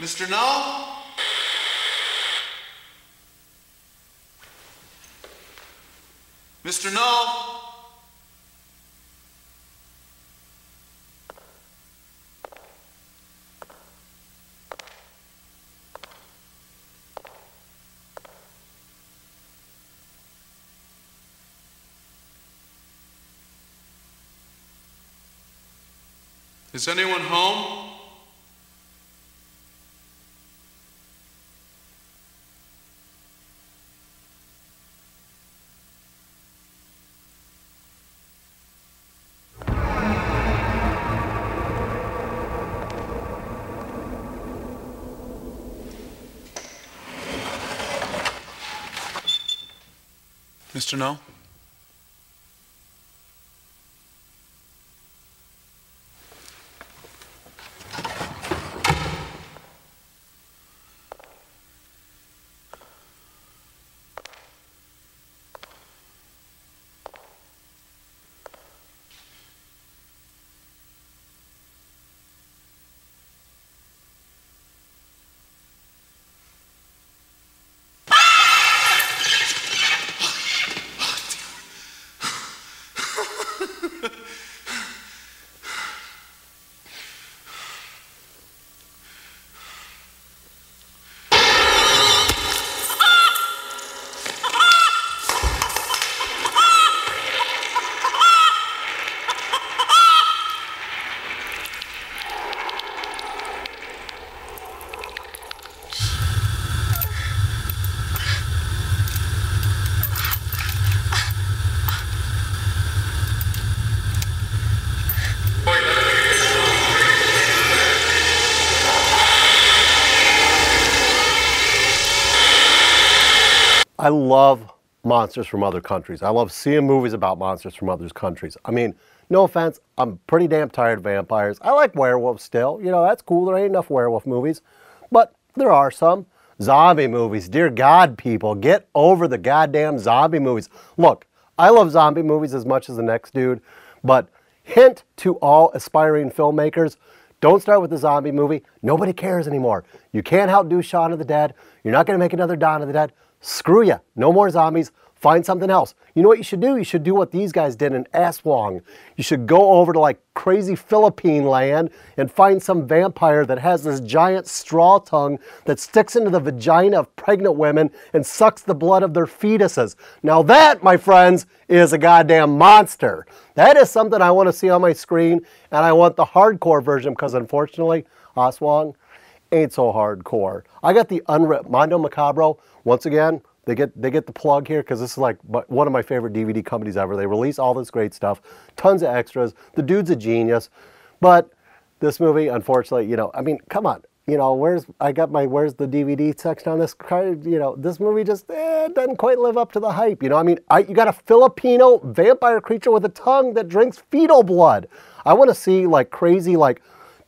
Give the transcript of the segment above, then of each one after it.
Mr. No? Mr. No? Is anyone home? Mr. No? I love monsters from other countries. I love seeing movies about monsters from other countries. I mean, no offense, I'm pretty damn tired of vampires. I like werewolves still. You know, that's cool. There ain't enough werewolf movies. But there are some. Zombie movies. Dear God, people, get over the goddamn zombie movies. Look, I love zombie movies as much as the next dude. But hint to all aspiring filmmakers, don't start with the zombie movie. Nobody cares anymore. You can't outdo Shaun of the Dead. You're not going to make another Dawn of the Dead. Screw ya. No more zombies. Find something else. You know what you should do? You should do what these guys did in Aswang. You should go over to like crazy Philippine land and find some vampire that has this giant straw tongue that sticks into the vagina of pregnant women and sucks the blood of their fetuses. Now that, my friends, is a goddamn monster. That is something I want to see on my screen, and I want the hardcore version because unfortunately, Aswang ain't so hardcore. I got the unripped Mondo Macabro. Once again, they get the plug here because this is like one of my favorite DVD companies ever. They release all this great stuff, tons of extras. The dude's a genius. But this movie, unfortunately, you know, I mean, come on. You know, where's the DVD section on this? You know, this movie just doesn't quite live up to the hype. You know, I mean, you got a Filipino vampire creature with a tongue that drinks fetal blood. I want to see like crazy, like,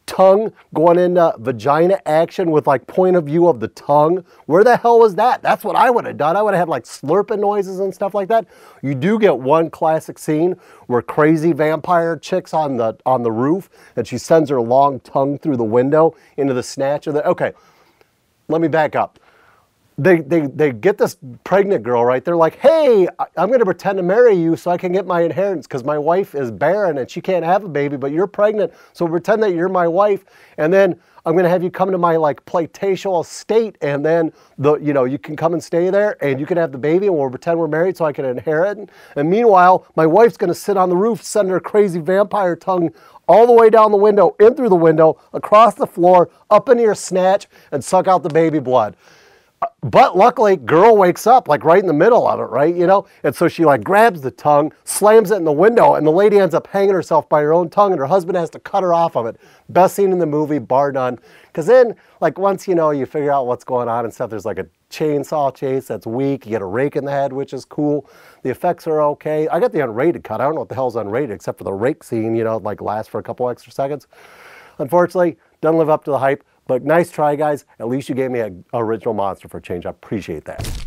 tongue going into vagina action with like point of view of the tongue. Where the hell was that? That's what I would have done. I would have had like slurping noises and stuff like that. You do get one classic scene where crazy vampire chick's on the roof and she sends her long tongue through the window into the snatch of the... Okay, let me back up. They get this pregnant girl, right? They're like, hey, I'm going to pretend to marry you so I can get my inheritance because my wife is barren and she can't have a baby, but you're pregnant, so pretend that you're my wife, and then I'm going to have you come to my like palatial estate, and then you can come and stay there and you can have the baby and we'll pretend we're married so I can inherit. And meanwhile, my wife's going to sit on the roof, send her crazy vampire tongue all the way down the window, in through the window, across the floor, up into your snatch, and suck out the baby blood. But luckily, girl wakes up like right in the middle of it, right? You know, and so she like grabs the tongue, slams it in the window, and the lady ends up hanging herself by her own tongue, and her husband has to cut her off of it. Best scene in the movie, bar none. Because then, like once you figure out what's going on and stuff, there's like a chainsaw chase that's weak. You get a rake in the head, which is cool. The effects are okay. I got the unrated cut. I don't know what the hell's unrated except for the rake scene. You know, like lasts for a couple extra seconds. Unfortunately, doesn't live up to the hype. But nice try, guys. At least you gave me an original monster for a change. I appreciate that.